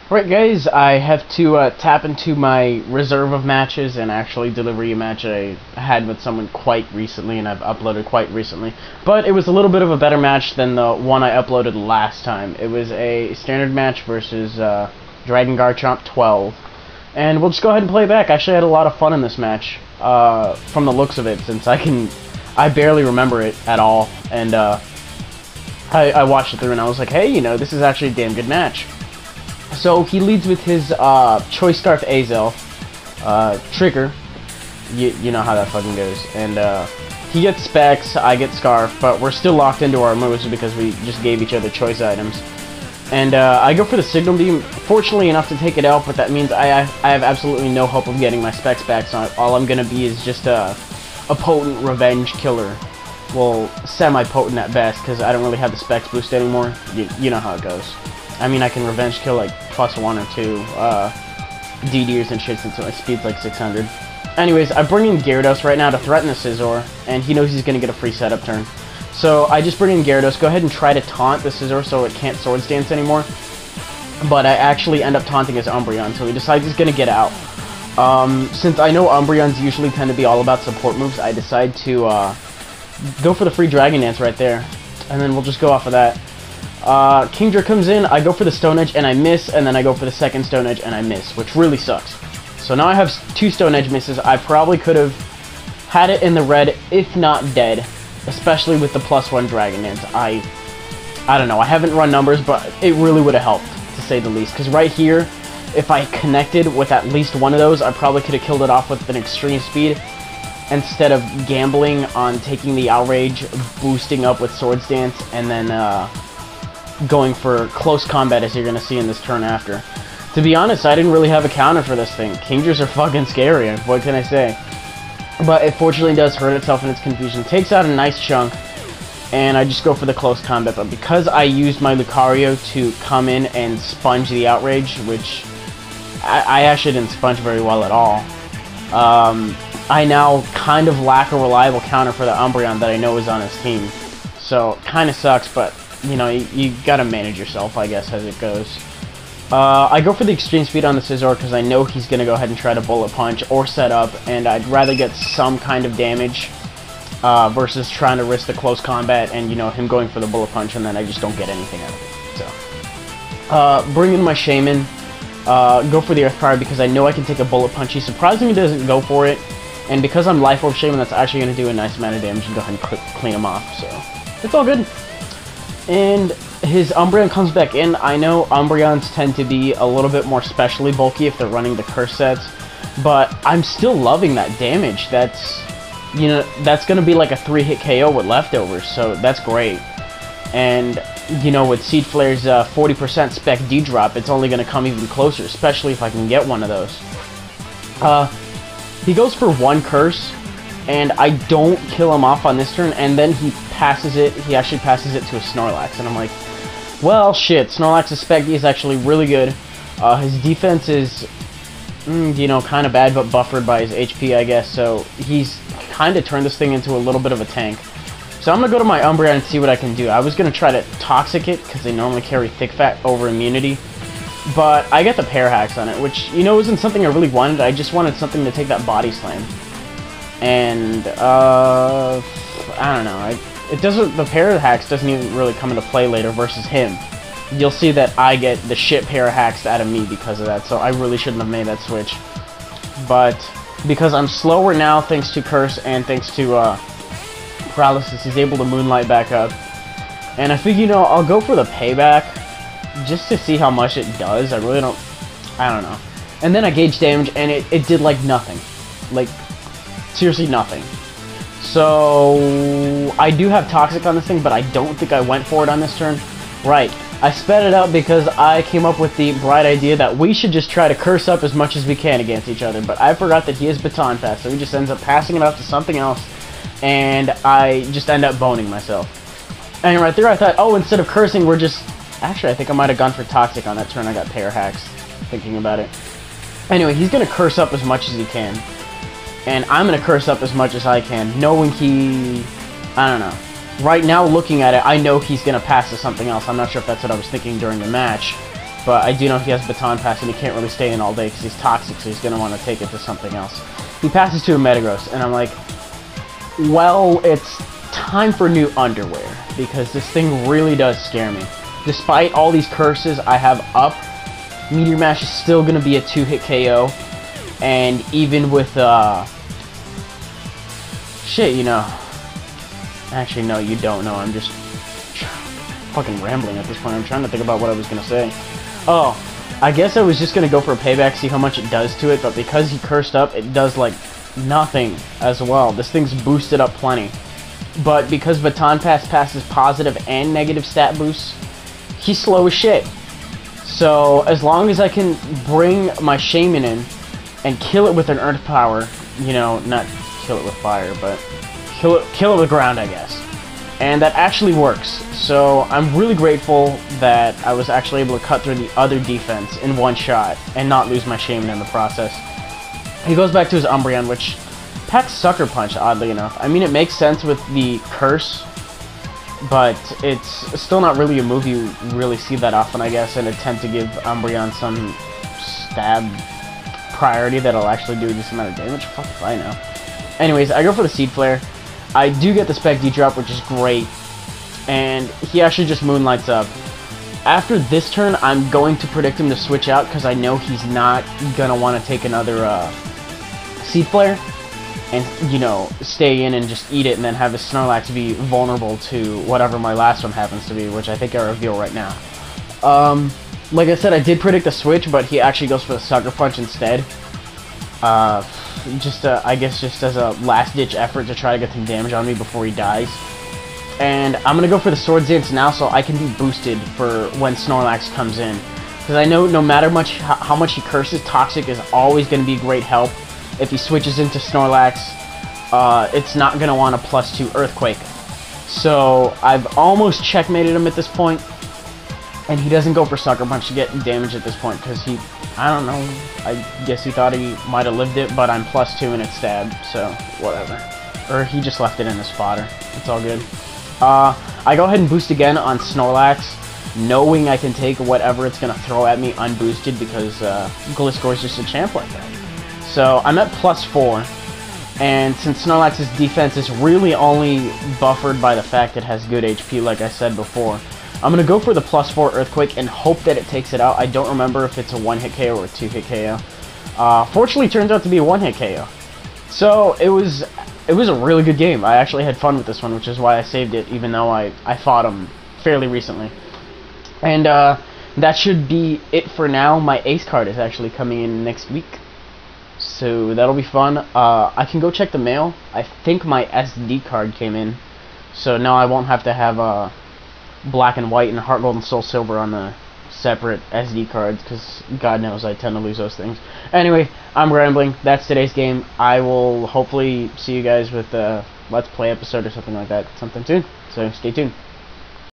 Right, guys, I have to tap into my reserve of matches and actually deliver you a match I had with someone quite recently, and I've uploaded quite recently. But it was a little bit of a better match than the one I uploaded last time. It was a standard match versus dragongarchomp12. And we'll just go ahead and play it back. I actually had a lot of fun in this match, from the looks of it, since I barely remember it at all. And I watched it through and I was like, hey, you know, this is actually a damn good match. So he leads with his Choice Scarf Azel trigger. You know how that fucking goes. And he gets Specs, I get Scarf, but we're still locked into our moves because we just gave each other choice items. And I go for the Signal Beam, fortunately enough to take it out, but that means I have absolutely no hope of getting my Specs back, so all I'm gonna be is just a potent revenge killer. Well, semi-potent at best, because I don't really have the Specs boost anymore. You know how it goes. I mean, I can revenge kill like +1 or 2 DDers and shit since my speed's like 600. Anyways, I bring in Gyarados right now to threaten the Scizor, and he knows he's going to get a free setup turn. So I just bring in Gyarados, go ahead and try to taunt the Scizor so it can't Swords Dance anymore. But I actually end up taunting his Umbreon, so he decides he's going to get out. Since I know Umbreons usually tend to be all about support moves, I decide to go for the free Dragon Dance right there. And then we'll just go off of that. Kingdra comes in, I go for the Stone Edge and I miss, and then I go for the second Stone Edge and I miss, which really sucks. So now I have 2 Stone Edge misses. I probably could have had it in the red, if not dead, especially with the +1 Dragon Dance. I don't know, I haven't run numbers, but it really would have helped, to say the least. Because right here, if I connected with at least one of those, I probably could have killed it off with an extreme speed, instead of gambling on taking the Outrage, boosting up with Swords Dance, and then going for close combat, as you're going to see in this turn after. To be honest, I didn't really have a counter for this thing. Kingdras are fucking scary, what can I say? But it fortunately does hurt itself in its confusion. Takes out a nice chunk, and I just go for the close combat. But because I used my Lucario to come in and sponge the Outrage, which I actually didn't sponge very well at all, I now kind of lack a reliable counter for the Umbreon that I know is on his team. So, kind of sucks, but you know, you gotta manage yourself, I guess, as it goes. I go for the extreme speed on the Scizor because I know he's gonna go ahead and try to bullet punch or set up, and I'd rather get some kind of damage versus trying to risk the close combat and, you know, him going for the bullet punch and then I just don't get anything out of it. So, bring in my Shaman, go for the Earth Power because I know I can take a bullet punch. He surprisingly doesn't go for it, and because I'm Life Orb Shaman, that's actually gonna do a nice amount of damage and go ahead and clean him off. So, it's all good. And his Umbreon comes back in. I know Umbreons tend to be a little bit more specially bulky if they're running the curse sets, but I'm still loving that damage. That's, you know, that's going to be like a 3-hit KO with leftovers, so that's great. And, you know, with Seed Flare's 40% spec D-drop, it's only going to come even closer, especially if I can get one of those. He goes for 1 curse, and I don't kill him off on this turn, and then he actually passes it to a Snorlax, and I'm like, well, shit, Snorlax's Spec D is actually really good. His defense is, you know, kind of bad, but buffered by his HP, I guess, so he's kind of turned this thing into a little bit of a tank. So I'm going to go to my Umbreon and see what I can do. I was going to try to Toxic it, because they normally carry Thick Fat over immunity, but I get the Pair Hacks on it, which, you know, isn't something I really wanted. I just wanted something to take that Body Slam. And, I don't know, the Pair Hacks doesn't even really come into play later versus him. You'll see that I get the shit Pair Hacks out of me because of that, so I really shouldn't have made that switch. But, because I'm slower now, thanks to Curse and thanks to, Paralysis, he's able to Moonlight back up. And I think, you know, I'll go for the Payback, just to see how much it does. I don't know. And then I gauge damage, and it did, like, nothing. Like, seriously nothing. So I do have Toxic on this thing, but I don't think I went for it on this turn. Right, I sped it up because I came up with the bright idea that we should just try to curse up as much as we can against each other, but I forgot that he is Baton Pass, so he just ends up passing it off to something else, and I just end up boning myself. And right there I thought, oh, instead of cursing, we're just... Actually, I think I might have gone for Toxic on that turn. I got Pair Hacks, thinking about it. Anyway, he's going to curse up as much as he can. And I'm going to curse up as much as I can, knowing he... I don't know. Right now, looking at it, I know he's going to pass to something else. I'm not sure if that's what I was thinking during the match. but I do know he has Baton Pass and he can't really stay in all day because he's toxic, so he's going to want to take it to something else. He passes to a Metagross, and I'm like, well, it's time for new underwear, because this thing really does scare me. Despite all these curses I have up, Meteor Mash is still going to be a 2-hit KO, and even with, shit, you know, actually, no, you don't know, I'm just fucking rambling at this point. I'm trying to think about what I was going to say. Oh, I guess I was just going to go for a payback, see how much it does to it, but because he cursed up, it does, like, nothing as well. This thing's boosted up plenty. But because Baton Pass passes positive and negative stat boosts, he's slow as shit. So, as long as I can bring my Shaman in and kill it with an Earth Power, you know, not kill it with fire, but kill it with ground, I guess. And that actually works. So, I'm really grateful that I was actually able to cut through the other defense in one shot and not lose my Shaman in the process. He goes back to his Umbreon, which packs Sucker Punch, oddly enough. I mean, it makes sense with the curse, but it's still not really a move you really see that often, I guess, and attempt to give Umbreon some stab priority that'll actually do this amount of damage. Fuck if I know. Anyways, I go for the Seed Flare. I do get the Spec D-Drop, which is great, and he actually just Moonlights up. After this turn, I'm going to predict him to switch out, because I know he's not going to want to take another Seed Flare, and, you know, stay in and just eat it, and then have his Snorlax be vulnerable to whatever my last one happens to be, which I think I reveal right now. Like I said, I did predict a switch, but he actually goes for the Sucker Punch instead. I guess just as a last-ditch effort to try to get some damage on me before he dies. And I'm going to go for the Swords Dance now so I can be boosted for when Snorlax comes in. Because I know no matter how much he curses, Toxic is always going to be great help. If he switches into Snorlax, it's not going to want a +2 Earthquake. So I've almost checkmated him at this point. And he doesn't go for Sucker Punch to get damage at this point because he, I don't know, I guess he thought he might have lived it, but I'm +2 in its stab, so whatever. Or he just left it in his fodder. It's all good. I go ahead and boost again on Snorlax, knowing I can take whatever it's going to throw at me unboosted because Gliscor is just a champ like that. So I'm at +4, and since Snorlax's defense is really only buffered by the fact it has good HP, like I said before, I'm going to go for the +4 Earthquake and hope that it takes it out. I don't remember if it's a 1-hit KO or a 2-hit KO. Fortunately, it turns out to be a 1-hit KO. So it was a really good game. I actually had fun with this one, which is why I saved it, even though I fought him fairly recently. And that should be it for now. My Ace card is actually coming in next week, so that'll be fun. I can go check the mail. I think my SD card came in, so now I won't have to have Black and White and Heart Gold and Soul Silver on the separate SD cards, because God knows I tend to lose those things. Anyway, I'm rambling. That's today's game. I will hopefully see you guys with a Let's Play episode or something like that sometime soon, so stay tuned.